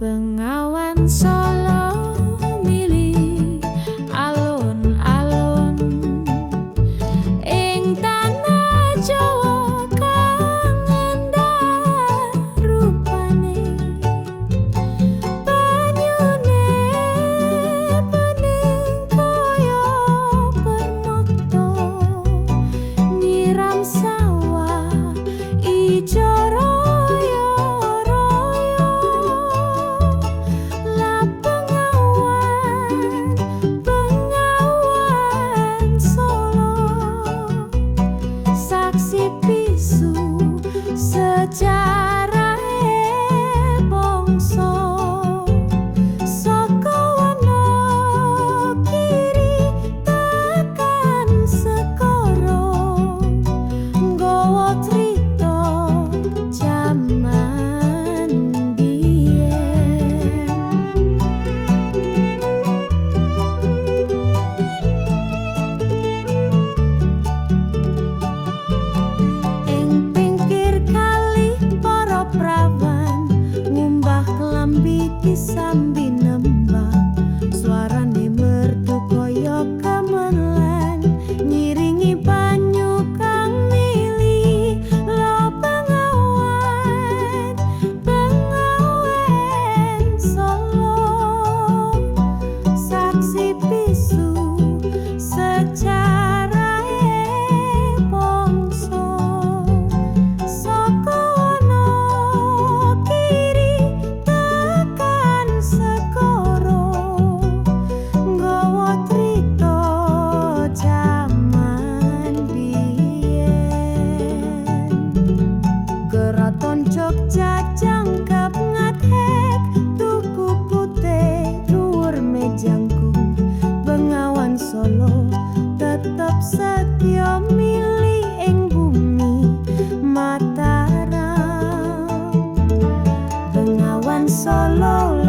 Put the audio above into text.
Bengawan Solo milih alun-alun ing tanah Jawa kang endah rupane, banyune bening kaya permata, nyiram sawah ijo sejarahe bangsa saka wana kiri tekan sekara, nggawa crita jaman biyen. Ing pinggir kali para prawan ngumbah klambi disambi nembang, suarane merdu kaya gamelan ngiringi banyu kang mili. Lo Bengawan, Bengawan Solo, saksi bisu sejarahe bangsa saka wana kiri tekan sekara, nggawa crita jaman biyen. Keraton Jogja jangkep ngadhek tuku putih dhuwur mejangkung, Bengawan Solo tetep setya milih ing bumi Mataram. Bengawan Solo